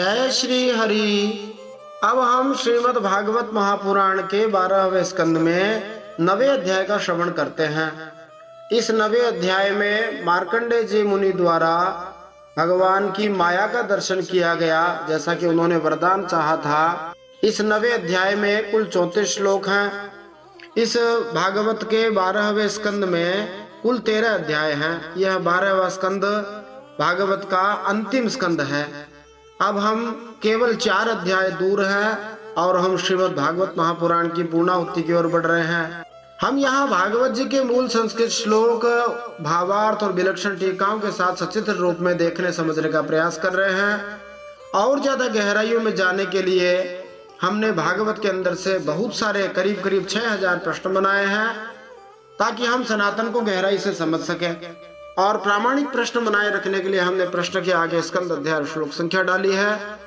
जय श्री हरि। अब हम श्रीमद् भागवत महापुराण के 12वें स्कंद में 9वें अध्याय का श्रवण करते हैं। इस 9वें अध्याय में मार्कंडेय जी मुनि द्वारा भगवान की माया का दर्शन किया गया, जैसा कि उन्होंने वरदान चाहा था। इस 9वें अध्याय में कुल 34 श्लोक हैं। इस भागवत के 12वें स्कंद में कुल 13 अध्याय हैं। यह 12वां स्कंद भागवत का अंतिम स्कंद है। अब हम केवल 4 अध्याय दूर हैं और हम श्रीमद् भागवत महापुराण की पूर्णाहुति की ओर बढ़ रहे हैं। हम यहाँ भागवत जी के मूल संस्कृत श्लोक, भावार्थ और विलक्षण टीकाओं के साथ सचित्र रूप में देखने समझने का प्रयास कर रहे हैं। और ज्यादा गहराइयों में जाने के लिए हमने भागवत के अंदर से बहुत सारे करीब 6000 प्रश्न बनाए हैं, ताकि हम सनातन को गहराई से समझ सकें। और प्रामाणिक प्रश्न बनाए रखने के लिए हमने प्रश्न के आगे स्कंद अध्याय श्लोक संख्या डाली है।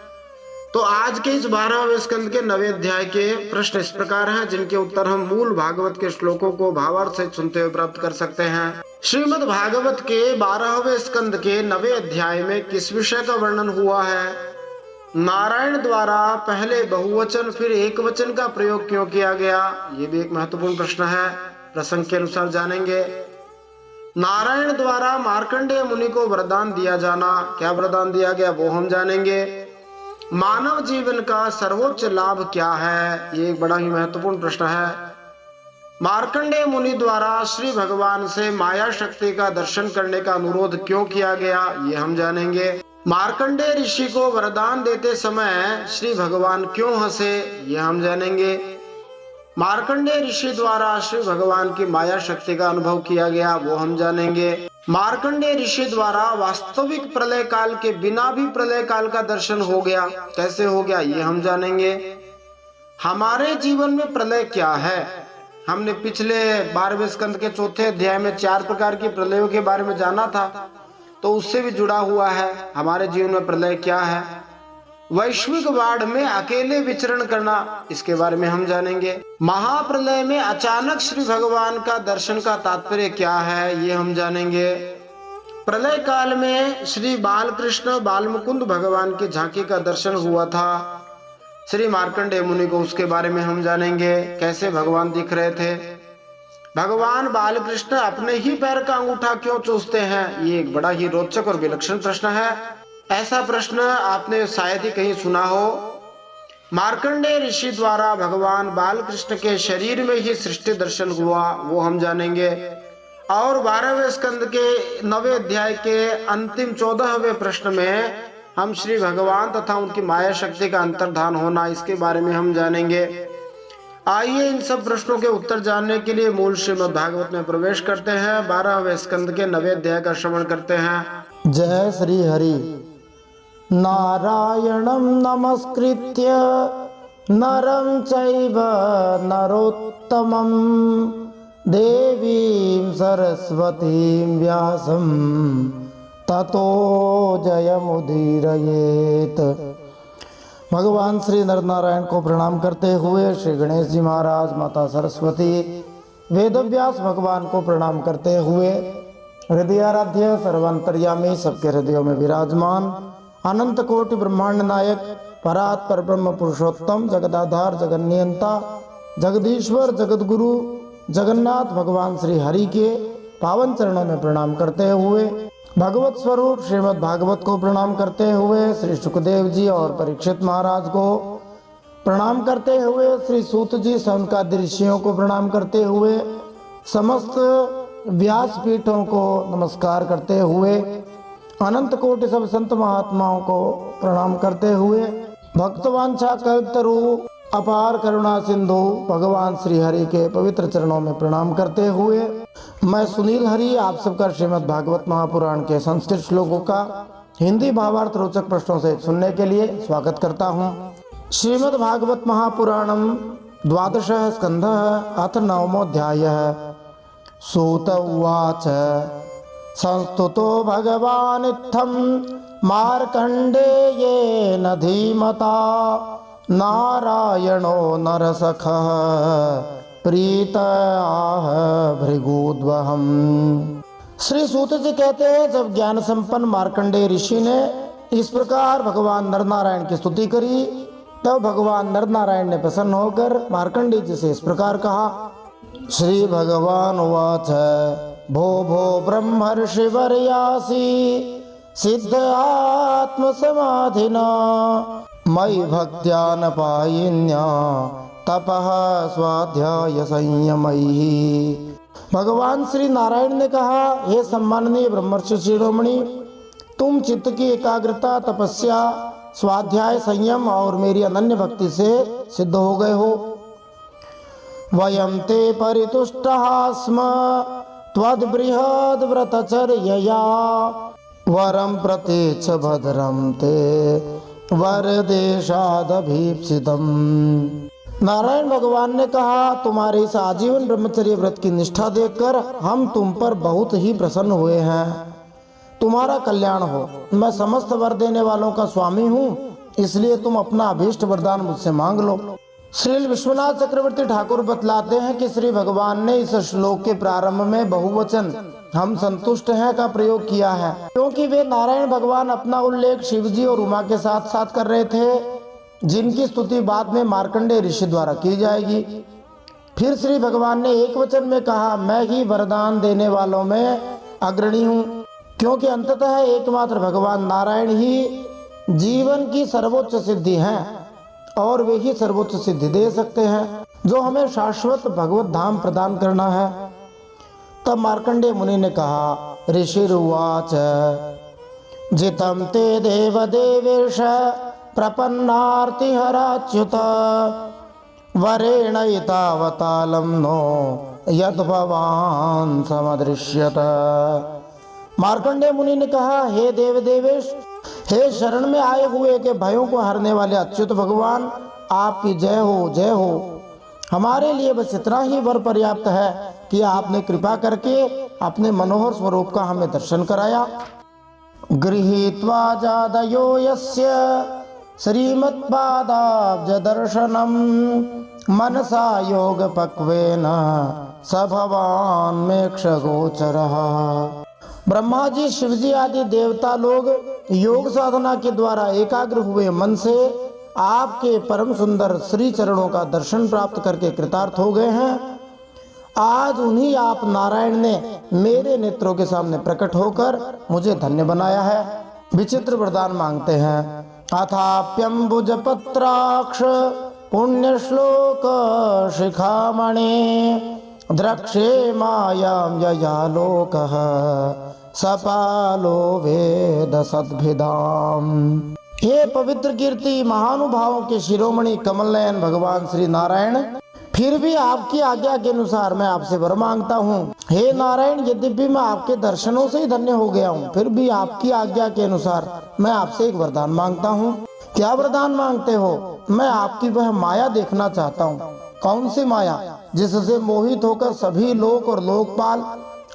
तो आज के इस 12वें स्कंद के 9वें अध्याय के प्रश्न इस प्रकार हैं, जिनके उत्तर हम मूल भागवत के श्लोकों को भावार्थ सहित सुनते हुए प्राप्त कर सकते हैं। श्रीमद् भागवत के 12वें स्कंद के 9वें अध्याय में किस विषय का वर्णन हुआ है? नारायण द्वारा पहले बहुवचन फिर एक वचन का प्रयोग क्यों किया गया? ये भी एक महत्वपूर्ण प्रश्न है, प्रसंग के अनुसार जानेंगे। नारायण द्वारा मार्कंडेय मुनि को वरदान दिया जाना, क्या वरदान दिया गया वो हम जानेंगे। मानव जीवन का सर्वोच्च लाभ क्या है? ये एक बड़ा ही महत्वपूर्ण प्रश्न है। मार्कंडेय मुनि द्वारा श्री भगवान से माया शक्ति का दर्शन करने का अनुरोध क्यों किया गया, ये हम जानेंगे। मार्कंडेय ऋषि को वरदान देते समय श्री भगवान क्यों हंसे, ये हम जानेंगे। मार्कंडेय ऋषि द्वारा श्री भगवान की माया शक्ति का अनुभव किया गया, वो हम जानेंगे। मार्कंडेय ऋषि द्वारा वास्तविक प्रलय काल के बिना भी प्रलय काल का दर्शन हो गया, कैसे हो गया, ये हम जानेंगे। हमारे जीवन में प्रलय क्या है? हमने पिछले 12वें स्कंद के 4थे अध्याय में 4 प्रकार की प्रलयों के बारे में जाना था, तो उससे भी जुड़ा हुआ है हमारे जीवन में प्रलय क्या है। वैश्विक बाढ़ में अकेले विचरण करना, इसके बारे में हम जानेंगे। महाप्रलय में अचानक श्री भगवान का दर्शन का तात्पर्य क्या है, ये हम जानेंगे। प्रलय काल में श्री बालकृष्ण बालमुकुंद भगवान की झांकी का दर्शन हुआ था श्री मार्कंडेय मुनि को, उसके बारे में हम जानेंगे। कैसे भगवान दिख रहे थे? भगवान बालकृष्ण अपने ही पैर का अंगूठा क्यों चूसते हैं? ये एक बड़ा ही रोचक और विलक्षण प्रश्न है। ऐसा प्रश्न आपने शायद ही कहीं सुना हो। मार्कंडेय ऋषि द्वारा भगवान बालकृष्ण के शरीर में ही सृष्टि दर्शन हुआ, वो हम जानेंगे। और 12वें स्कंद के 9वें अध्याय के अंतिम 14वें प्रश्न में हम श्री भगवान तथा उनकी माया शक्ति का अंतर्धान होना, इसके बारे में हम जानेंगे। आइए इन सब प्रश्नों के उत्तर जानने के लिए मूल श्रीमद् भागवत में प्रवेश करते हैं। 12वें स्कंद के 9वें अध्याय का श्रवण करते हैं। जय श्री हरि। नारायणं नमस्कृत्य नरं चैव नरोत्तमं देवीं सरस्वतीं व्यासं ततो जयमुदीरयेत्। भगवान श्री नरनारायण को प्रणाम करते हुए श्री गणेश जी महाराज, माता सरस्वती, वेदव्यास भगवान को प्रणाम करते हुए हृदयाराध्य सर्वांतर्यामी सबके हृदयों में विराजमान अनंत कोटि ब्रह्मांड नायक परात्पर ब्रह्म पुरुषोत्तम जगदाधार जगन्नियंता जगदीश्वर जगदगुरु जगन्नाथ भगवान श्री हरि के पावन चरणों में प्रणाम करते हुए, भगवत स्वरूप श्रीमद् भागवत को प्रणाम करते हुए, श्री सुखदेव जी और परीक्षित महाराज को प्रणाम करते हुए, श्री सूत जी सौनकादि ऋषियों को प्रणाम करते हुए, समस्त व्यास पीठों को नमस्कार करते हुए, अनंत कोटि सब संत महात्माओं को प्रणाम करते हुए, भक्तवांछा कल्पतरु अपार करुणा सिंधु भगवान श्री हरि के पवित्र चरणों में प्रणाम करते हुए, मैं सुनील हरि आप सबका श्रीमद् भागवत महापुराण के संस्कृत श्लोकों का हिंदी भावार्थ रोचक प्रश्नों से सुनने के लिए स्वागत करता हूँ। श्रीमद् भागवत महापुराणम 12 स्कंधः अथ 9मोऽध्यायः। सूत उवाच संस्तुतो भगवान् इत्थं मार्कण्डेयेन धीमता नारायणो नरसखः प्रीत आह भृगुद्वहम्। श्री सूत जी कहते हैं, जब ज्ञान संपन्न मार्कंडेय ऋषि ने इस प्रकार भगवान नर नारायण की स्तुति करी। तब भगवान नर नारायण ने प्रसन्न होकर मार्कंडेय जी से इस प्रकार कहा। श्री भगवान उवाच भो भो ब्रह्मर्षि वर्यासि सिद्ध आत्म समाधिना मयि भक्त्या न पायिन्या तपः स्वाध्याय संयमैः। भगवान श्री नारायण ने कहा, हे सम्माननीय ब्रह्मर्षि शिरोमणि, तुम चित्त की एकाग्रता, तपस्या, स्वाध्याय, संयम और मेरी अनन्य भक्ति से सिद्ध हो गए हो। वयं ते परितुष्टाः स्म त्वद्बृहद् व्रतचर्यया वरं प्रतीच्छ भद्रं ते वरदेशादभीप्सितम्। नारायण भगवान ने कहा, तुम्हारे इस आजीवन ब्रह्मचर्य व्रत की निष्ठा देखकर हम तुम पर बहुत ही प्रसन्न हुए हैं। तुम्हारा कल्याण हो। मैं समस्त वर देने वालों का स्वामी हूँ, इसलिए तुम अपना अभीष्ट वरदान मुझसे मांग लो। श्री विश्वनाथ चक्रवर्ती ठाकुर बतलाते हैं कि श्री भगवान ने इस श्लोक के प्रारंभ में बहुवचन हम संतुष्ट हैं का प्रयोग किया है, क्योंकि वे नारायण भगवान अपना उल्लेख शिव जी और उमा के साथ साथ कर रहे थे, जिनकी स्तुति बाद में मार्कंडेय ऋषि द्वारा की जाएगी। फिर श्री भगवान ने एक वचन में कहा, मैं ही वरदान देने वालों में अग्रणी हूँ, क्योंकि अंततः एकमात्र भगवान नारायण ही जीवन की सर्वोच्च सिद्धि हैं और वे ही सर्वोच्च सिद्धि दे सकते हैं, जो हमें शाश्वत भगवत धाम प्रदान करना है। तब मार्कंडेय मुनि ने कहा, ऋषिरुवाच जितं ते देव देवेश प्रपन्नार्तिहराच्युत वरेण एतावतालं नो यद्भवान् समदृश्यत। मार्कंडेय मुनि ने कहा, हे देव देवेश, हे शरण में आए हुए के भयों को हरने वाले अच्युत भगवान, आपकी जय हो, जय हो। हमारे लिए बस इतना ही वर पर्याप्त है कि आपने कृपा करके अपने मनोहर स्वरूप का हमें दर्शन कराया। गृहीत्वा जादयो यस्य श्रीमत्पादाब्ज दर्शनम मनसा योग पक्वेन स भवान मेक्ष गोचरः। ब्रह्मा जी, शिव जी आदि देवता लोग योग साधना के द्वारा एकाग्र हुए मन से आपके परम सुंदर श्री चरणों का दर्शन प्राप्त करके कृतार्थ हो गए हैं। आज उन्हीं आप नारायण ने मेरे नेत्रों के सामने प्रकट होकर मुझे धन्य बनाया है। विचित्र वरदान मांगते हैं। अथाप्यंबुज पत्राक्ष पुण्य श्लोक शिखामणे द्रक्षे मायां यया लोकः सपालो वेद सद्भिदाम। हे पवित्र कीर्ति महानुभावों के शिरोमणि कमल नयन भगवान श्री नारायण, फिर भी आपकी आज्ञा के अनुसार मैं आपसे वर मांगता हूँ। हे नारायण, यद्यपि मैं आपके दर्शनों से ही धन्य हो गया हूँ, फिर भी आपकी आज्ञा के अनुसार मैं आपसे एक वरदान मांगता हूँ। क्या वरदान मांगते हो? मैं आपकी वह माया देखना चाहता हूँ। कौन सी माया? जिससे मोहित होकर सभी लोक और लोकपाल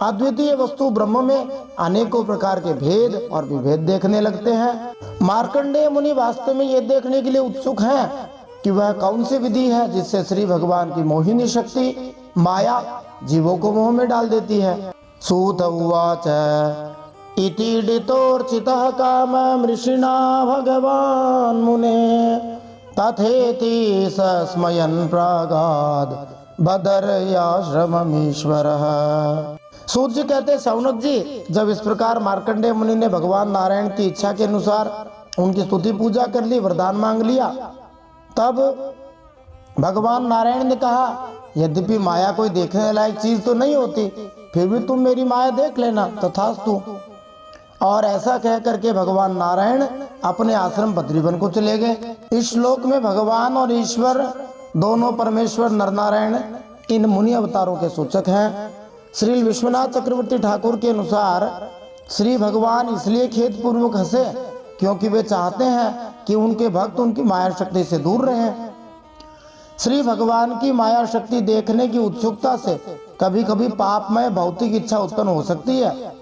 अद्वितीय वस्तु ब्रह्म में अनेकों प्रकार के भेद और विभेद देखने लगते हैं। मार्कंडेय मुनि वास्तव में ये देखने के लिए उत्सुक हैं कि वह कौन सी विधि है जिससे श्री भगवान की मोहिनी शक्ति माया जीवों को मोह में डाल देती है। सूत उवाच इति डितोर्चितः काम ऋषिणा भगवान मुने तथेति स्मयन् प्रागाद बदर्याश्रममीश्वरः। सूत जी कहते, शौनक जी, जब इस प्रकार मार्कंडेय मुनि ने भगवान नारायण की इच्छा के अनुसार उनकी स्तुति पूजा कर ली, वरदान मांग लिया, तब भगवान नारायण ने कहा, यद्यपि माया कोई देखने लायक चीज तो नहीं होती, फिर भी तुम मेरी माया देख लेना, तथास्तु। और ऐसा कह करके भगवान नारायण अपने आश्रम बद्रीवन को चले गए। इस श्लोक में भगवान और ईश्वर दोनों परमेश्वर नर नारायण इन मुनि अवतारों के सूचक हैं। श्री विश्वनाथ चक्रवर्ती ठाकुर के अनुसार श्री भगवान इसलिए खेद पूर्वक हंसे क्योंकि वे चाहते हैं कि उनके भक्त उनकी माया शक्ति से दूर रहें। श्री भगवान की माया शक्ति देखने की उत्सुकता से कभी कभी पापमय भौतिक इच्छा उत्पन्न हो सकती है।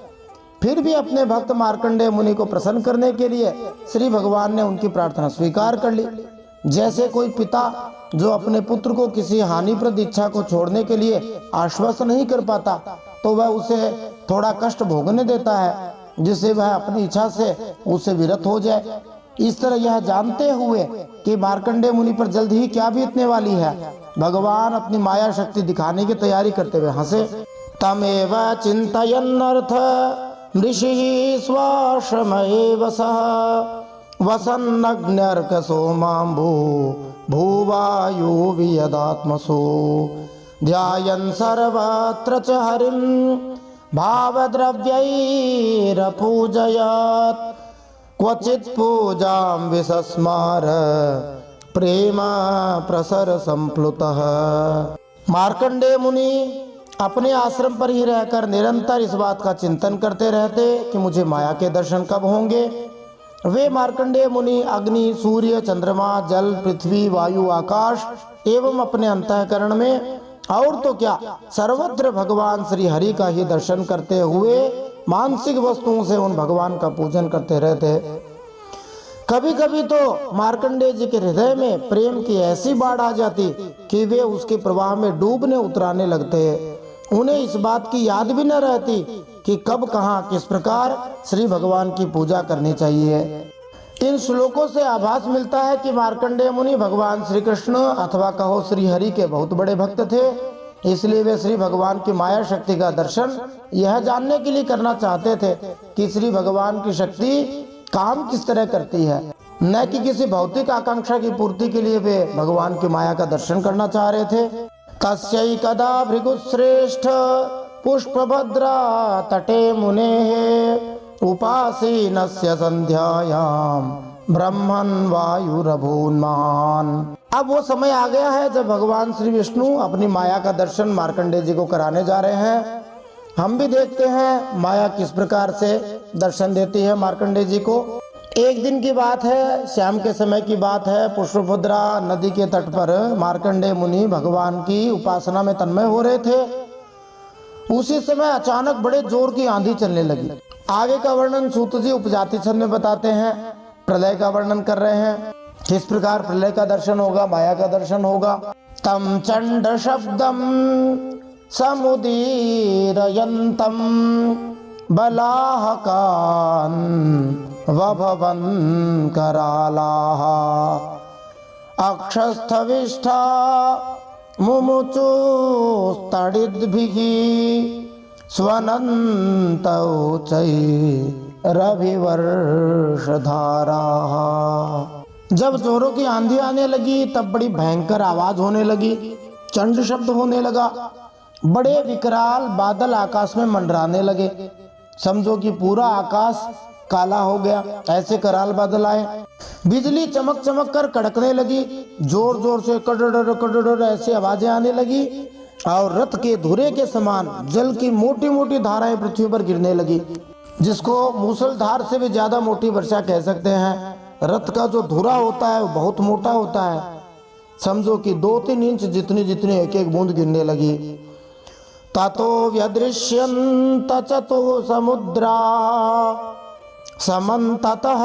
फिर भी अपने भक्त मार्कंडेय मुनि को प्रसन्न करने के लिए श्री भगवान ने उनकी प्रार्थना स्वीकार कर ली। जैसे कोई पिता जो अपने पुत्र को किसी हानिप्रद इच्छा को छोड़ने के लिए आश्वस्त नहीं कर पाता तो वह उसे थोड़ा कष्ट भोगने देता है, जिससे वह अपनी इच्छा से उससे विरत हो जाए। इस तरह यह जानते हुए कि मार्कंडेय मुनि पर जल्द ही क्या बीतने वाली है, भगवान अपनी माया शक्ति दिखाने की तैयारी करते हुए हंसे। तमेव चिन्तयन्नर्थ ऋषिः स्वाश्रमेव सः वसन्नग्न्यर्क सोमाम्बु भूवायु वियदात्मसु ध्यायन् सर्वत्र च हरिं भावद्रव्यैरपूजयत् क्वचित् पूजां विसस्मार प्रेम प्रसर संप्लुतः। मार्कंडेय मुनि अपने आश्रम पर ही रहकर निरंतर इस बात का चिंतन करते रहते कि मुझे माया के दर्शन कब होंगे। वे मार्कंडेय मुनि अग्नि, सूर्य, चंद्रमा, जल, पृथ्वी, वायु, आकाश एवं अपने अंतःकरण में और तो क्या सर्वत्र भगवान श्री हरि का ही दर्शन करते हुए मानसिक वस्तुओं से उन भगवान का पूजन करते रहते। कभी कभी तो मार्कंडेय जी के हृदय में प्रेम की ऐसी बाढ़ आ जाती कि वे उसके प्रवाह में डूबने उतराने लगते। उन्हें इस बात की याद भी न रहती कि कब कहाँ किस प्रकार श्री भगवान की पूजा करनी चाहिए। इन श्लोकों से आभास मिलता है कि मार्कंडेय मुनि भगवान श्री कृष्ण अथवा कहो श्री हरि के बहुत बड़े भक्त थे। इसलिए वे श्री भगवान की माया शक्ति का दर्शन यह जानने के लिए करना चाहते थे कि श्री भगवान की शक्ति काम किस तरह करती है, न कि किसी भौतिक आकांक्षा की पूर्ति के लिए वे भगवान की माया का दर्शन करना चाह रहे थे। तस्यै कदा भृगुश्रेष्ठ पुष्पभद्रा तटे मुनेः उपासीनस्य संध्यायां ब्रह्मन् वायुरभून्मान। अब वो समय आ गया है जब भगवान श्री विष्णु अपनी माया का दर्शन मार्कंडेय जी को कराने जा रहे हैं। हम भी देखते हैं माया किस प्रकार से दर्शन देती है मार्कंडेय जी को। एक दिन की बात है, शाम के समय की बात है, पुष्पभद्रा नदी के तट पर मार्कंडेय मुनि भगवान की उपासना में तन्मय हो रहे थे। उसी समय अचानक बड़े जोर की आंधी चलने लगी। आगे का वर्णन सूत जी उपजाति छंद में बताते हैं। प्रलय का वर्णन कर रहे हैं, किस प्रकार प्रलय का दर्शन होगा, माया का दर्शन होगा। तम चंड शब्दम समुदीरयन्तं बलाहकान् वभवन् करालाः अक्षस्थविष्ठा मुमुचुस्तडिद्भिः स्वनन्तौ चैरभिवर्षधाराः। जब जोरों की आंधी आने लगी तब बड़ी भयंकर आवाज होने लगी, चंड शब्द होने लगा, बड़े विकराल बादल आकाश में मंडराने लगे। समझो कि पूरा आकाश काला हो गया, ऐसे कराल बादल आए। बिजली चमक चमक कर कड़कने लगी, जोर जोर से कड़ड़ कड़ड़ ऐसी आवाजें आने लगी और रथ के धुरे के समान जल की मोटी मोटी धाराएं पृथ्वी पर गिरने लगी, जिसको मूसलधार से भी ज्यादा मोटी वर्षा कह सकते हैं। रथ का जो धुरा होता है वो बहुत मोटा होता है, समझो कि 2-3 इंच जितनी जितनी एक एक बूंद गिरने लगी। ततो व्यदृश्यन्त चतुः समुद्रा समन्ततः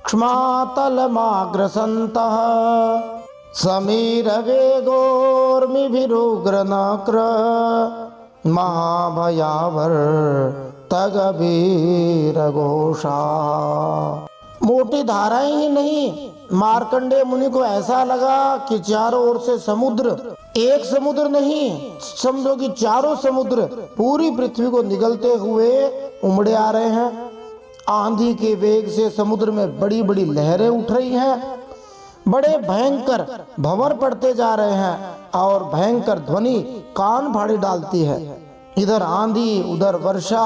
क्ष्मातलमाग्रसन्तः समीरवेगोर्मिभिरुग्रनक्र महाभयावर्तगभीरघोषा। मोटी धाराएं ही नहीं, मार्कंडेय मुनि को ऐसा लगा कि चारों ओर से समुद्र, एक समुद्र नहीं, समझो कि चारों समुद्र पूरी पृथ्वी को निगलते हुए उमड़े आ रहे हैं। आंधी के वेग से समुद्र में बड़ी बड़ी लहरें उठ रही हैं, बड़े भयंकर भंवर पड़ते जा रहे हैं और भयंकर ध्वनि कान फाड़े डालती है। इधर आंधी, उधर वर्षा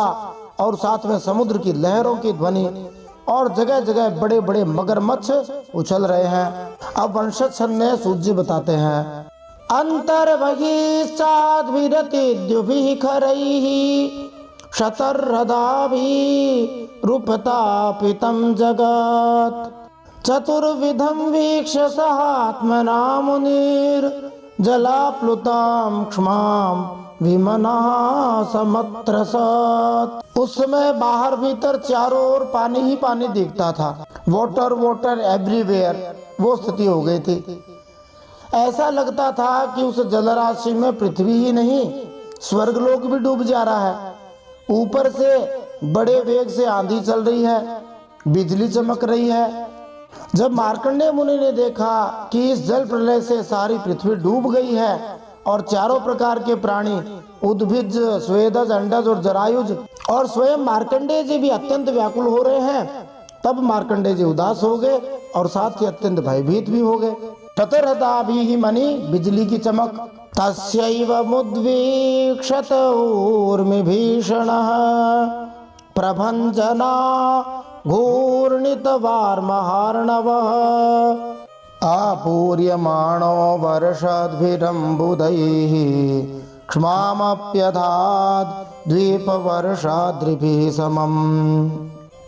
और साथ में समुद्र की लहरों की ध्वनि, और जगह जगह बड़े बड़े मगरमच्छ उछल रहे हैं। अब वंशज छंद में सूत जी बताते हैं, अंतर्बहिश्चाद्भिरतिद्युभिः खरैः शतर्हृदाभिः रूपतापितं जगत् चतुर्विधं वीक्ष्य सहात्मना मुनिर्जलाप्लुतां क्ष्मां विमनः समत्रसत्। उस समय बाहर भीतर चारों ओर पानी ही पानी दिखता था, वाटर वाटर एवरीवेयर, वो स्थिति हो गई थी। ऐसा लगता था कि उस जलराशि में पृथ्वी ही नहीं स्वर्गलोक भी डूब जा रहा है। ऊपर से बड़े वेग से आंधी चल रही है, बिजली चमक रही है। जब मार्कंडेय मुनि ने देखा कि इस जल प्रलय से सारी पृथ्वी डूब गई है और चारों प्रकार के प्राणी उद्भिज, स्वेदज, अंडज और जरायुज और स्वयं मार्कंडेय जी भी अत्यंत व्याकुल हो रहे हैं, तब मार्कंडेय जी उदास हो गए और साथ ही अत्यंत भयभीत भी हो गए। ततरदाभि मणि, बिजली की चमक, तस्यैव मुद्वीक्षत ऊर्मि भीषणः प्रभंजना घूर्णित वार्महार्णवः आपूर्यमाणो वर्षद्भिरम्बुदैः क्ष्मामप्यधात् द्वीपवर्षाद्रिभिः समम्।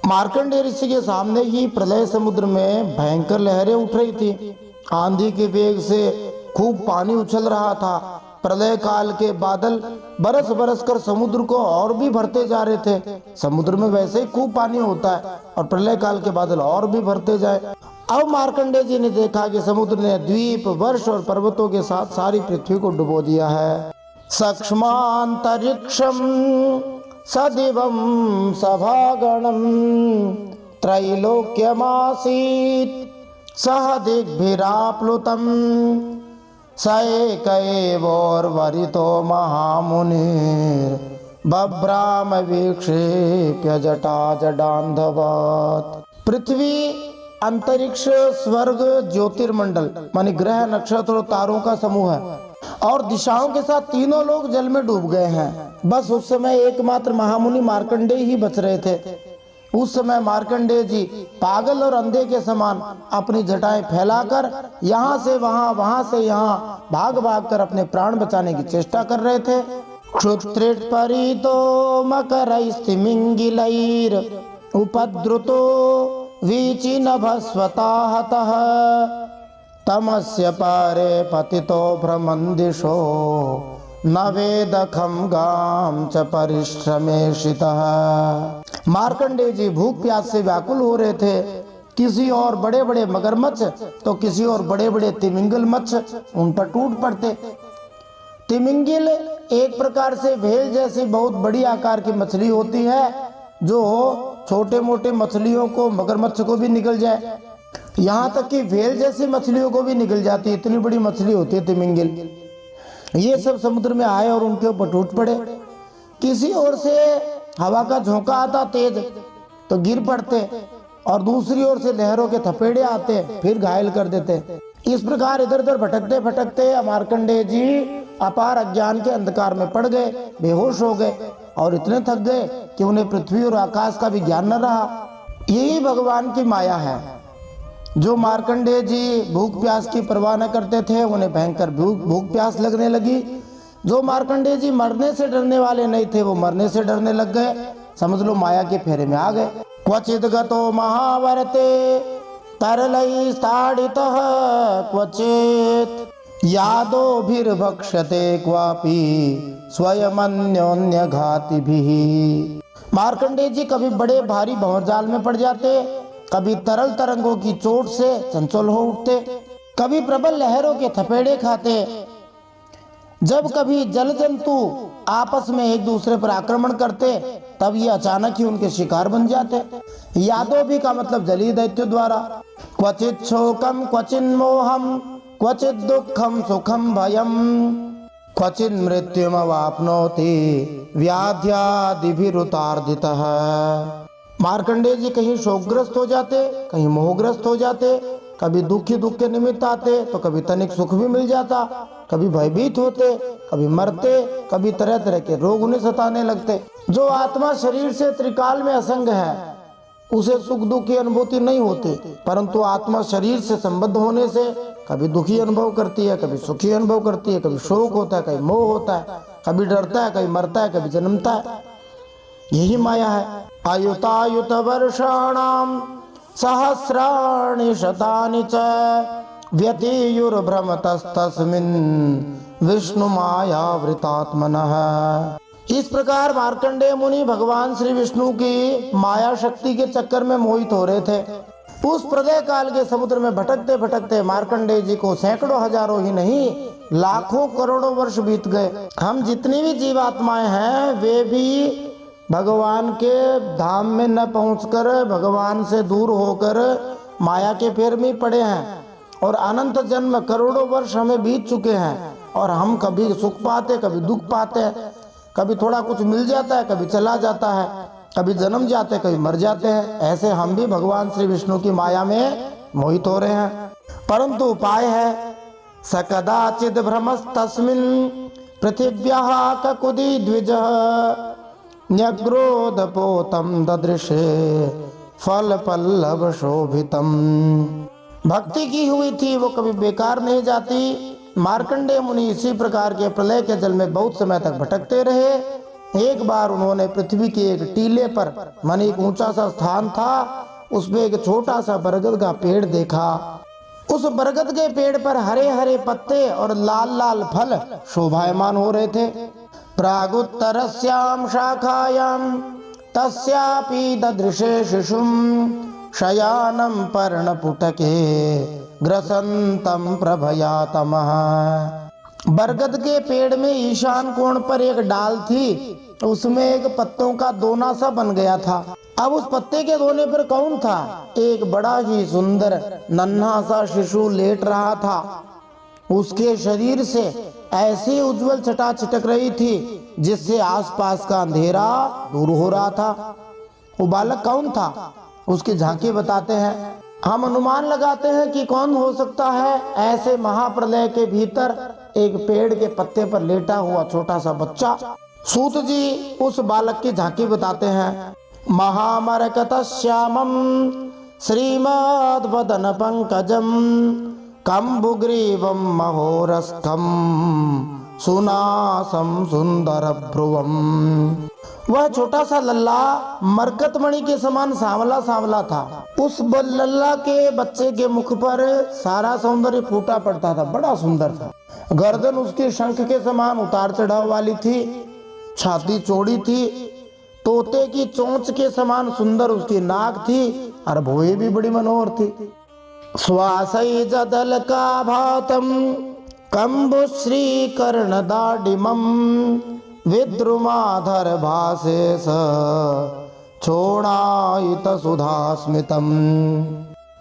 मार्कंडेय ऋषि के सामने ही प्रलय समुद्र में भयंकर लहरें उठ रही थी। आंधी के वेग से खूब पानी उछल रहा था। प्रलय काल के बादल बरस बरस कर समुद्र को और भी भरते जा रहे थे। समुद्र में वैसे ही खूब पानी होता है और प्रलय काल के बादल और भी भरते जाए। अब मार्कंडेय जी ने देखा कि समुद्र ने द्वीप, वर्ष और पर्वतों के साथ सारी पृथ्वी को डुबो दिया है। सक्ष्मांतरिक्षम सदिवं सभागणं त्रैलोक्यमासीत् सह दिग्भिराप्लुतं स एक एवोर्वरितो महामुनिर् बभ्राम विक्षेप्य जटा जडान्धवत्। पृथ्वी, अंतरिक्ष, स्वर्ग, ज्योतिर्मंडल मानी ग्रह, नक्षत्र और तारों का समूह है और दिशाओं के साथ तीनों लोग जल में डूब गए हैं। बस उस समय एकमात्र महामुनि मार्कंडेय ही बच रहे थे। उस समय मार्कंडेय जी पागल और अंधे के समान अपनी जटाएं फैलाकर यहाँ से वहाँ, वहाँ से यहाँ भाग भाग कर अपने प्राण बचाने की चेष्टा कर रहे थे। क्षुत्रिट परितो मकरैस्तिमिंगिलैर उपद्रुतो वीचिनभस्वताहतः तमस्य पारे पतितो भ्रमन्दिशो न वेदखं गां च परिश्रमेशितः। मार्कंडेय जी भूख प्यास से व्याकुल हो रहे थे। किसी और बड़े बड़े मगरमच्छ तो किसी और बड़े बड़े तिमिंगल मच्छ उन पर टूट पड़ते। तिमिंगिल एक प्रकार से व्हेल जैसी बहुत बड़ी आकार की मछली होती है जो छोटे मोटे मछलियों को, मगरमच्छ को भी निगल जाए। यहाँ तक कि व्हेल जैसी मछलियों को भी निगल जाती है, इतनी बड़ी मछली होती है तिमिंगिल। ये सब समुद्र में आए और उनके ऊपर टूट पड़े। किसी ओर से हवा का झोंका आता तेज तो गिर पड़ते और दूसरी ओर से लहरों के थपेड़े आते फिर घायल कर देते। इस प्रकार इधर उधर भटकते भटकते मार्कंडेय जी अपार अज्ञान के अंधकार में पड़ गए, बेहोश हो गए और इतने थक गए कि उन्हें पृथ्वी और आकाश का भी ज्ञान न रहा। यही भगवान की माया है। जो मार्कंडेय जी भूख प्यास की परवाह न करते थे, उन्हें भयंकर भूख प्यास लगने लगी। जो मार्कंडेय जी मरने से डरने वाले नहीं थे, वो मरने से डरने लग गए। समझ लो माया के फेरे में आ गए। क्वचित गतो महावर्ते तरलैस्ताडितः क्वचित यादोभिर्भक्ष्यते क्वापि स्वयमन्योन्यघातिभिः। मार्कंडेय जी कभी बड़े भारी भंवरजाल में पड़ जाते, कभी तरल तरंगों की चोट से चंचल हो उठते, कभी प्रबल लहरों के थपेड़े खाते, जब कभी जल जंतु आपस में एक दूसरे पर आक्रमण करते तब ये अचानक ही उनके शिकार बन जाते। यादों भी का मतलब जलीय दैत्य द्वारा। क्वचित शोकम क्वचिन मोहम क्वचित दुखम सुखम भयम क्वचित मृत्युमवाप्नोति व्याध्यादिभिरुतार्दितः। मार्कंडेय जी कहीं शोकग्रस्त हो जाते, कहीं मोहग्रस्त हो जाते, कभी दुखी दुख के निमित्त आते तो कभी तनिक सुख भी मिल जाता, कभी भयभीत होते, कभी मरते, कभी तरह तरह के रोग उन्हें सताने लगते। जो आत्मा शरीर से त्रिकाल में असंग है उसे सुख दुख की अनुभूति नहीं होती, परंतु आत्मा शरीर से संबद्ध होने से कभी दुखी अनुभव करती है, कभी सुखी अनुभव करती है, कभी शोक होता है, कभी मोह होता है, कभी डरता है, कभी मरता है, कभी जन्मता है। यही माया है। आयुतायुत वर्षाणाम सहस्राणि शतानि च व्यतीयुर्भ्रमतस्तस्मिन् विष्णु मायावृतात्मनः। इस प्रकार मार्कंडेय मुनि भगवान श्री विष्णु की माया शक्ति के चक्कर में मोहित हो रहे थे। उस प्रलय काल के समुद्र में भटकते भटकते मार्कंडेय जी को सैकड़ों हजारों ही नहीं लाखों करोड़ों वर्ष बीत गए। हम जितनी भी जीवात्माएं हैं वे भी भगवान के धाम में न पहुंचकर भगवान से दूर होकर माया के फेर में पड़े हैं और अनंत जन्म करोड़ों वर्ष हमें बीत चुके हैं और हम कभी सुख पाते, कभी दुख पाते हैं, कभी थोड़ा कुछ मिल जाता है, कभी चला जाता है, कभी जन्म जाते हैं, कभी मर जाते हैं। ऐसे हम भी भगवान श्री विष्णु की माया में मोहित हो रहे हैं। परंतु उपाय है, सकदाचिद भ्रमस्तस्मिन् पृथिव्याः ककुदी द्विजः न्यग्रोधपोतं ददृशे फल पल्लव शोभितम। भक्ति की हुई थी वो कभी बेकार नहीं जाती। मार्कंडेय मुनि इसी प्रकार के प्रलय के जल में बहुत समय तक भटकते रहे। एक बार उन्होंने पृथ्वी के एक टीले पर, माने एक ऊंचा सा स्थान था, उसमें एक छोटा सा बरगद का पेड़ देखा। उस बरगद के पेड़ पर हरे हरे पत्ते और लाल लाल फल शोभायमान हो रहे थे। प्रागुत्तरस्याम शाखायाम तस्यापि ददृशे शिशुम शयानम पर्णपुटके ग्रसंतम प्रभयातमः। बरगद के पेड़ में ईशान कोण पर एक डाल थी, उसमें एक पत्तों का दोना सा बन गया था। अब उस पत्ते के दोने पर कौन था? एक बड़ा ही सुंदर नन्हा सा शिशु लेट रहा था। उसके शरीर से ऐसी उज्जवल छटा छिटक रही थी जिससे आसपास का अंधेरा दूर हो रहा था। वो बालक कौन था? उसकी झांकी बताते हैं। हम अनुमान लगाते हैं कि कौन हो सकता है। ऐसे महाप्रलय के भीतर एक पेड़ के पत्ते पर लेटा हुआ छोटा सा बच्चा। सूत जी उस बालक की झांकी बताते हैं। महामरकतश्यामम श्रीमद्वदन पंकजम कंबुग्रीवम महोरस्कम सुनासम सुंदर भ्रुवम। वह छोटा सा लल्ला मरकतमणि के समान सांवला सांवला था। उस लल्ला के बच्चे के मुख पर सारा सौंदर्य फूटा पड़ता था, बड़ा सुंदर था। गर्दन उसके शंख के समान उतार चढ़ाव वाली थी, छाती चौड़ी थी, तोते की चोंच के समान सुंदर उसकी नाक थी और भौहें भी बड़ी मनोहर थी। श्वासै जदल का भातम कंबुश्री कर्णदाडिमम विद्रुमाधर भासे स छोड़ायित सुधास्मितम।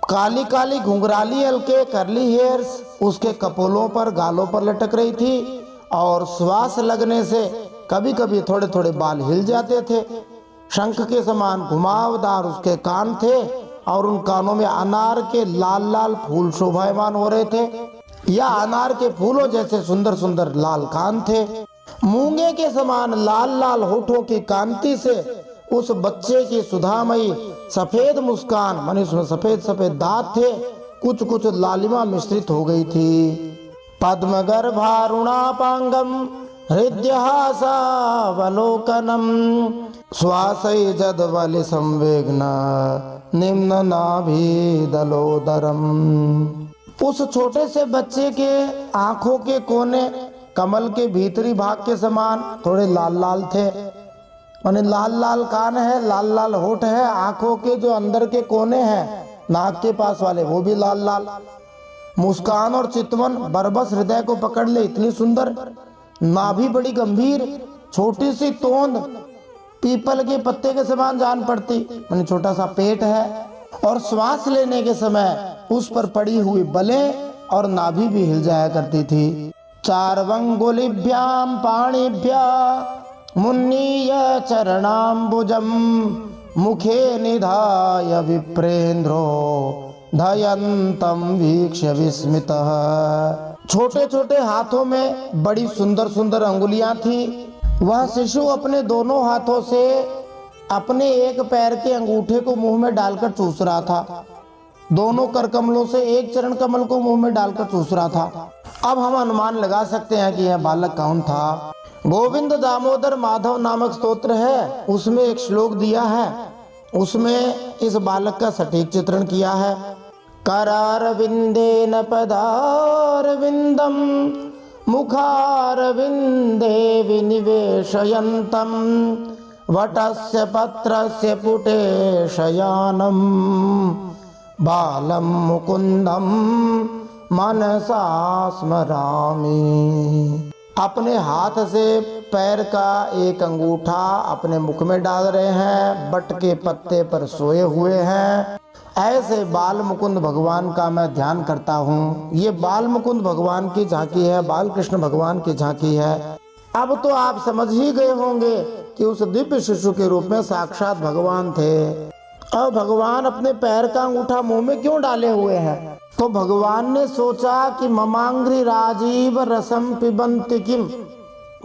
काली काली घुंघराली हल्के करली हेयर्स उसके कपोलों पर, गालों पर लटक रही थी और श्वास लगने से कभी कभी थोड़े थोड़े बाल हिल जाते थे। शंख के समान घुमावदार उसके कान थे और उन कानों में अनार के लाल लाल फूल शोभायमान हो रहे थे, या अनार के फूलों जैसे सुंदर सुंदर लाल कान थे। मूंगे के समान लाल लाल होठों की कांति से उस बच्चे की सुधामयी सफेद मुस्कान, माने उसमें सफेद सफेद दांत थे, कुछ कुछ लालिमा मिश्रित हो गई थी। पद्म गर्भारुणापांगम हृदयहासावलोकनम श्वासै जदवलि संवेग्न निम्न नाभिदलोदरम। उस छोटे से बच्चे के आंखों के कोने कमल के भीतरी भाग के समान थोड़े लाल लाल थे, माने लाल लाल कान है, लाल लाल होठ है, आंखों के जो अंदर के कोने हैं नाक के पास वाले वो भी लाल लाल। मुस्कान और चितवन बरबस हृदय को पकड़ ले, इतनी सुंदर। नाभि बड़ी गंभीर, छोटी सी तोंद पीपल के पत्ते के समान जान पड़ती, माने छोटा सा पेट है। और श्वास लेने के समय उस पर पड़ी हुई बलें और नाभि भी हिल जाया करती थी। चार्वंगुलिभ्याम पाणिभ्या मुन्नीय चरणाम्बुजम मुखे निधाय विप्रेंद्रो धयंतम वीक्ष्य विस्मितः। छोटे छोटे हाथों में बड़ी सुंदर सुंदर अंगुलियां थी। वह शिशु अपने दोनों हाथों से अपने एक पैर के अंगूठे को मुंह में डालकर चूस रहा था, दोनों कर कमलों से एक चरण कमल को मुंह में डालकर चूस रहा था। अब हम अनुमान लगा सकते हैं कि यह बालक कौन था। गोविंद दामोदर माधव नामक स्तोत्र है, उसमें एक श्लोक दिया है, उसमें इस बालक का सटीक चित्रण किया है। करारविंदेन पदारविंदम मुखारविंदे विनिवेशयन्तम वटस्य पत्रस्य पुटे शयानम बालम मुकुंदम मनसा स्मरामि। अपने हाथ से पैर का एक अंगूठा अपने मुख में डाल रहे हैं, बट के पत्ते पर सोए हुए हैं। ऐसे बाल मुकुंद भगवान का मैं ध्यान करता हूँ। ये बाल मुकुंद भगवान की झांकी है, बाल कृष्ण भगवान की झांकी है। अब तो आप समझ ही गए होंगे कि उस दिव्य शिशु के रूप में साक्षात भगवान थे। अब भगवान अपने पैर का अंगूठा मुंह में क्यों डाले हुए हैं? तो भगवान ने सोचा कि ममांग्री राजीव रसम पिबंति किम,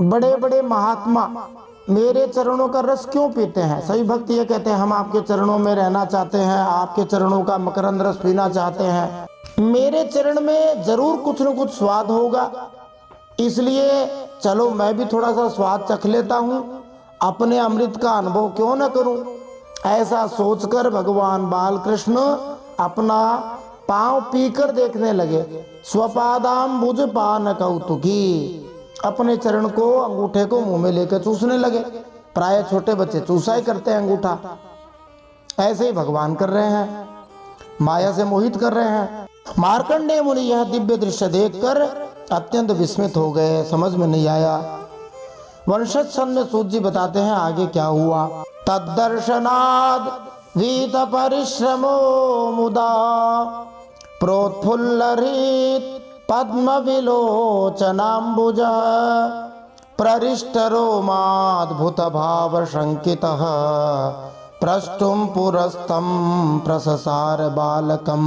बड़े बड़े महात्मा मेरे चरणों का रस क्यों पीते हैं? सही भक्त ये कहते हैं, हम आपके चरणों में रहना चाहते हैं, आपके चरणों का मकरंद रस पीना चाहते हैं। मेरे चरण में जरूर कुछ न कुछ स्वाद होगा, इसलिए चलो मैं भी थोड़ा सा स्वाद चख लेता हूँ, अपने अमृत का अनुभव क्यों न करूं। ऐसा सोचकर भगवान बाल कृष्ण अपना पांव पीकर देखने लगे। स्वपादाम भुज पान कौतुकी, अपने चरण को अंगूठे को मुंह में लेकर चूसने लगे। प्राय छोटे बच्चे चूसा ही करते हैं अंगूठा, ऐसे ही भगवान कर रहे हैं, माया से मोहित कर रहे हैं। मार्कंडेय मुनि यह दिव्य दृश्य देखकर अत्यंत विस्मित हो गए, समझ में नहीं आया। वंशज छंद में सूत जी बताते हैं आगे क्या हुआ। तद्दर्शनाद वीत परिश्रमो मुदा प्रोत्फुल्लरित पद्म विलोचनाम्बुज प्ररिष्ट रोमाद्भुत भाव शंकितः प्रष्टुम पुरस्तम प्रससार बालकम।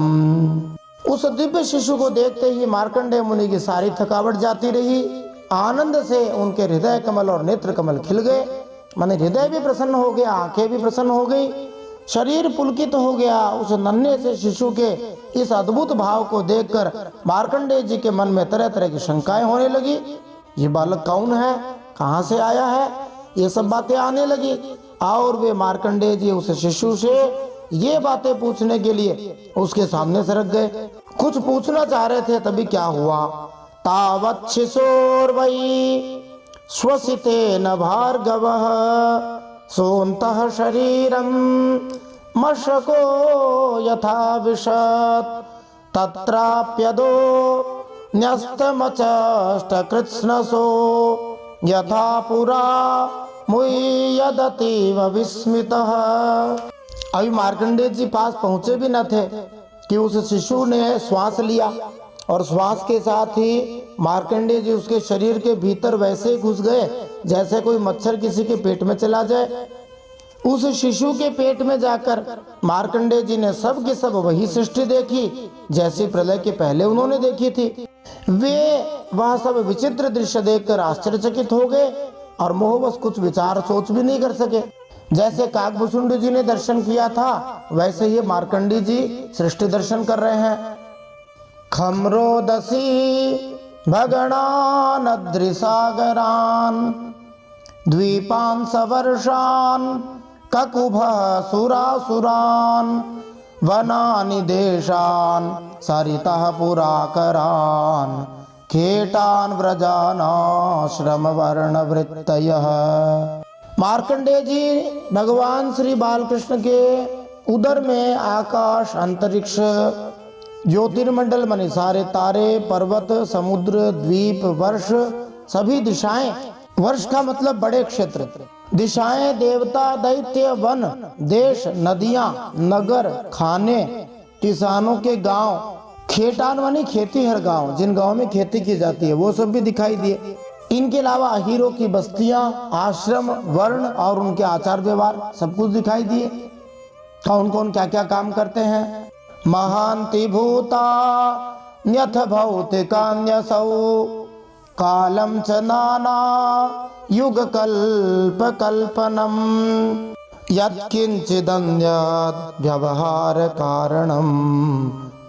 उस दिव्य शिशु को देखते ही मार्कंडेय मुनि की सारी थकावट जाती रही। आनंद से उनके हृदय कमल और नेत्र कमल खिल गए, माने हृदय भी प्रसन्न हो गया, आंखें भी प्रसन्न हो गई, शरीर पुलकित हो गया। उस नन्हे से शिशु के इस अद्भुत भाव को देखकर मार्कंडेय जी के मन में तरह तरह की शंकाएं होने लगी। ये बालक कौन है, कहाँ से आया है, ये सब बातें आने लगी। और वे मार्कंडेय जी उस शिशु से ये बातें पूछने के लिए उसके सामने सरक गए। कुछ पूछना चाह रहे थे, तभी क्या हुआ। तावत् शिशोर्वै श्वसितेन भार्गवः सोऽन्तः शरीरं मशको यथा विशत् तत्राप्यदो न्यस्तमचष्टकृत्स्नसो यथा पुरा मुह्यदतीव विस्मितः। अभी मार्कंडेय जी पास पहुंचे भी न थे कि उस शिशु ने श्वास लिया, और श्वास के साथ ही मार्कंडेय जी उसके शरीर के भीतर वैसे ही घुस गए जैसे कोई मच्छर किसी के पेट में चला जाए। उस शिशु के पेट में जाकर मार्कंडेय जी ने सब की सब वही सृष्टि देखी जैसी प्रलय के पहले उन्होंने देखी थी। वे वह सब विचित्र दृश्य देखकर आश्चर्यचकित हो गए और मोहवश कुछ विचार सोच भी नहीं कर सके। जैसे काकभूषुंड जी ने दर्शन किया था वैसे ये मार्कंडेय जी सृष्टि दर्शन कर रहे हैं। खम्रोदसी भगणान अद्रिसागरान द्वीपान सवर्षान ककुभ सुरासुरान वनानि देशान सरितः पुराकरान खेटान व्रजानाश्रम वर्ण वृत्तयः। मार्कंडेय जी भगवान श्री बालकृष्ण के उदर में आकाश, अंतरिक्ष, ज्योतिर्मंडल माने सारे तारे, पर्वत, समुद्र, द्वीप, वर्ष, सभी दिशाएं, वर्ष का मतलब बड़े क्षेत्र, दिशाएं, देवता, दैत्य, वन, देश, नदियां, नगर, खाने, किसानों के गांव, खेटान माने खेती, हर गांव, जिन गांव में खेती की जाती है वो सब भी दिखाई दिए। इनके अलावा अहीरों की बस्तियां, आश्रम, वर्ण और उनके आचार व्यवहार सब कुछ दिखाई दिए। कौन कौन क्या क्या काम करते हैं। महांति भूता न्यथ भौतिकान्यसौ कालम च नाना युग कल्प कल्पनम यत्किंचिदन्यत् व्यवहार कारणम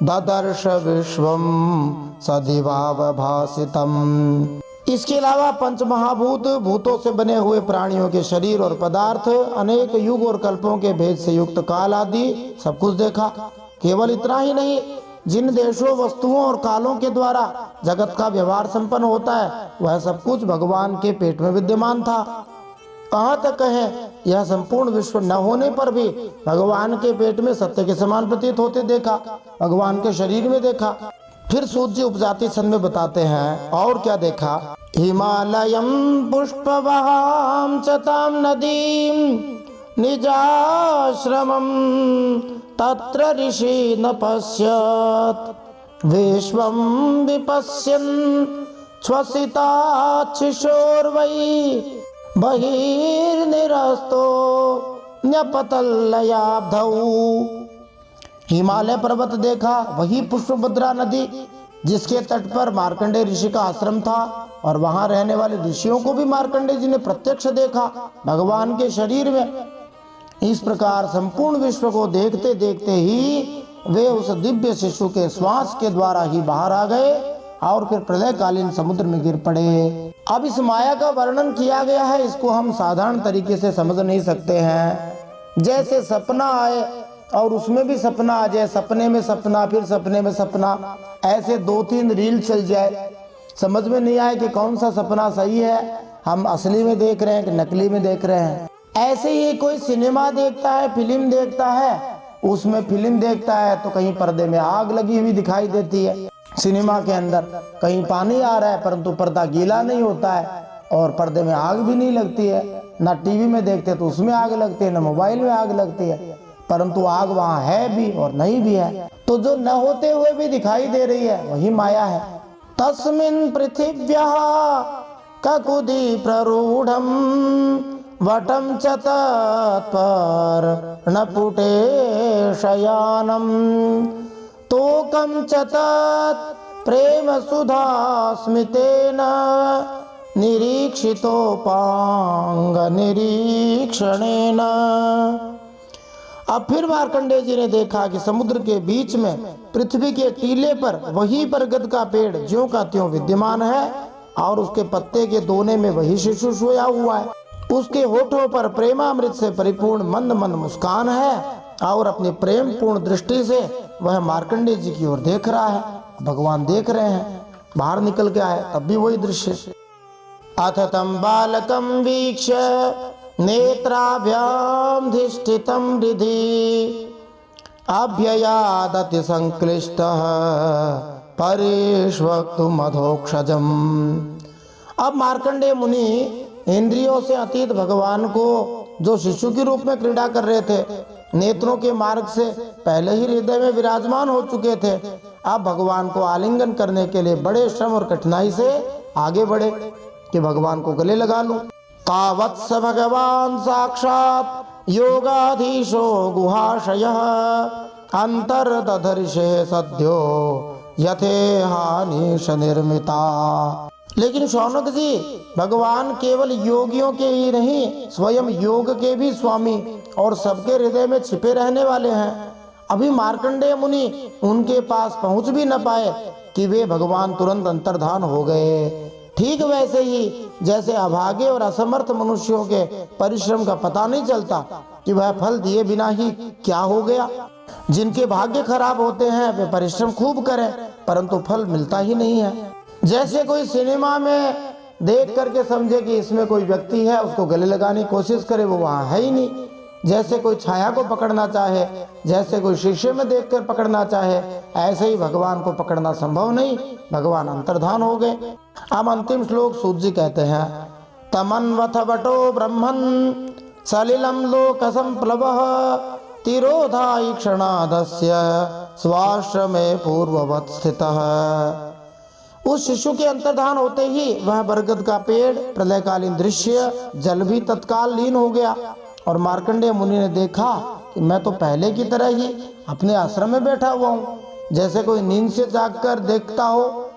ददर्श विश्वम सदिवावभासितम। इसके अलावा पंच महाभूत, भूतों से बने हुए प्राणियों के शरीर और पदार्थ, अनेक युग और कल्पों के भेद से युक्त काल आदि सब कुछ देखा। केवल इतना ही नहीं, जिन देशों, वस्तुओं और कालों के द्वारा जगत का व्यवहार संपन्न होता है वह सब कुछ भगवान के पेट में विद्यमान था। कहाँ तक कहें, यह संपूर्ण विश्व न होने पर भी भगवान के पेट में सत्य के समान प्रतीत होते देखा, भगवान के शरीर में देखा। फिर सूत जी उपजाति छंद में बताते हैं और क्या देखा। हिमालयं पुष्पवहां च तां नदीं निजाश्रमं तत्र ऋषि न पश्यत् विश्वं विपश्यन् श्वसिताच्छिशोर्वै बहिर्निरस्तो न्यपतल्लयाब्धौ। हिमालय पर्वत देखा, वही पुष्पभद्रा नदी जिसके तट पर मार्कंडेय ऋषि का आश्रम था, और वहां रहने वाले ऋषियों को भी मार्कंडेय जी ने प्रत्यक्ष देखा भगवान के शरीर में। इस प्रकार संपूर्ण विश्व को देखते देखते ही वे उस दिव्य शिशु के श्वास के द्वारा ही बाहर आ गए और फिर प्रलयकालीन समुद्र में गिर पड़े। अब इस माया का वर्णन किया गया है, इसको हम साधारण तरीके से समझ नहीं सकते हैं। जैसे सपना आए और उसमें भी सपना आ जाए, सपने में सपना, फिर सपने में सपना, ऐसे 2-3 रील चल जाए, समझ में नहीं आए कि कौन सा सपना सही है, हम असली में देख रहे हैं कि नकली में देख रहे हैं। ऐसे ही कोई सिनेमा देखता है, फिल्म देखता है, उसमें फिल्म देखता है तो कहीं पर्दे में आग लगी हुई दिखाई देती है, सिनेमा के अंदर कहीं पानी आ रहा है परंतु पर्दा गीला नहीं होता है और पर्दे में आग भी नहीं लगती है। ना टीवी में देखते तो उसमें आग लगती है, ना मोबाइल में आग लगती है, परंतु आग वहाँ है भी और नहीं भी है। तो जो न होते हुए भी दिखाई दे रही है वही माया है। तस्मिन् पृथिव्याः ककुदी प्ररूढ़ं वटं च तत्पर्णपुटे शयानं तोकं च तत् प्रेम सुधा स्मितेन निरीक्षितोपांग निरीक्षणेन। अब फिर मार्कंडेय जी ने देखा कि समुद्र के बीच में पृथ्वी के टीले पर वही बरगद का पेड़ ज्यों का त्यों विद्यमान है और उसके पत्ते के दोने में वही शिशु सोया हुआ है। उसके होठों पर प्रेमामृत से परिपूर्ण मंद मंद मुस्कान है और अपनी प्रेम पूर्ण दृष्टि से वह मार्कंडेय जी की ओर देख रहा है। भगवान देख रहे हैं, बाहर निकल के आए तब भी वही दृश्य। अथ तं बालकं वीक्ष्य नेत्राभ्यां धिष्ठितं हृदि अभ्ययादति संक्लिष्टः परिष्वक्तुम् अधोक्षजम्। अब मार्कंडेय मुनि इंद्रियों से अतीत भगवान को जो शिशु के रूप में क्रीड़ा कर रहे थे, नेत्रों के मार्ग से पहले ही हृदय में विराजमान हो चुके थे, अब भगवान को आलिंगन करने के लिए बड़े श्रम और कठिनाई से आगे बढ़े कि भगवान को गले लगा लूं। तावत्स भगवान साक्षात् योगाधीशो गुहाशयः अंतर्दधर्षे सद्यो यथेहानिश निर्मिता। लेकिन शौनक जी, भगवान केवल योगियों के ही नहीं, स्वयं योग के भी स्वामी और सबके हृदय में छिपे रहने वाले हैं। अभी मार्कंडेय मुनि उनके पास पहुंच भी न पाए कि वे भगवान तुरंत अंतर्धान हो गए। ठीक वैसे ही जैसे अभागे और असमर्थ मनुष्यों के परिश्रम का पता नहीं चलता कि वह फल दिए बिना ही क्या हो गया। जिनके भाग्य खराब होते हैं वे परिश्रम खूब करें परंतु फल मिलता ही नहीं है। जैसे कोई सिनेमा में देख करके समझे कि इसमें कोई व्यक्ति है, उसको गले लगाने की कोशिश करे, वो वहाँ है ही नहीं। जैसे कोई छाया को पकड़ना चाहे, जैसे कोई शीशे में देखकर पकड़ना चाहे, ऐसे ही भगवान को पकड़ना संभव नहीं, भगवान अंतर्धान हो गए। अब अंतिम श्लोक सूत जी कहते हैं, तमन्वथ वटो ब्रह्मन् सलिलं लोक संप्लवः तिरोधायि क्षणादस्य स्वाश्रमे पूर्ववत् स्थितः। उस शिशु के अंतर्धान होते ही वह बरगद का पेड़, प्रलयकालीन दृश्य, जल भी तत्काल लीन हो गया और मार्कंडेय मुनि ने देखा कि मैं तो पहले की तरह ही अपने आश्रम में बैठा हुआ हूँ। जैसे कोई नींद से जागकर देखता हो,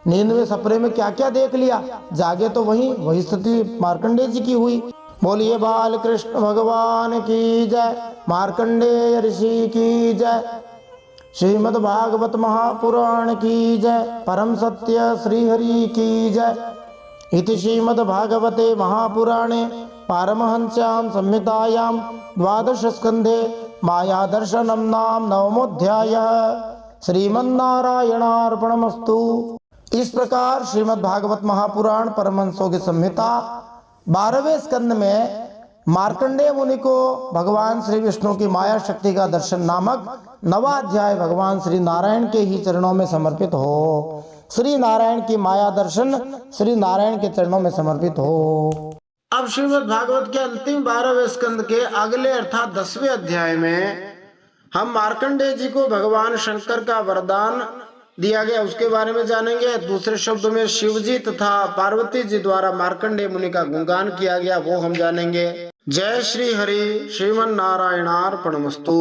नींद में सपने में क्या क्या देख लिया, जागे तो वही स्थिति मार्कंडेय जी की हुई। बोलिए बाल कृष्ण भगवान की जय, मार्कंडेय ऋषि की जय, श्रीमद् भागवत महापुराण की जय, परम सत्य श्री हरि की जय। इति श्रीमद् भागवते महापुराणे पारमहंस्यां संहितायां द्वादश स्कंधे माया दर्शनम नाम नवमोऽध्यायः। श्रीमन्नारायणार्पणमस्तु। इस प्रकार श्रीमद् भागवत महापुराण परमहंसों की संहिता 12वें स्कंद में मार्कंडेय मुनि को भगवान श्री विष्णु की माया शक्ति का दर्शन नामक 9वां अध्याय भगवान श्री नारायण के ही चरणों में समर्पित हो। श्री नारायण की माया दर्शन श्री नारायण के चरणों में समर्पित हो। अब श्रीमद् भागवत के अंतिम 12वें स्कंद के अगले अर्थात 10वें अध्याय में हम मार्कंडेय जी को भगवान शंकर का वरदान दिया गया उसके बारे में जानेंगे। दूसरे शब्दों में शिव जी तथा पार्वती जी द्वारा मार्कंडेय मुनि का गुणगान किया गया वो हम जानेंगे। जय श्री हरि श्रीमन नारायणार्पणमस्तु।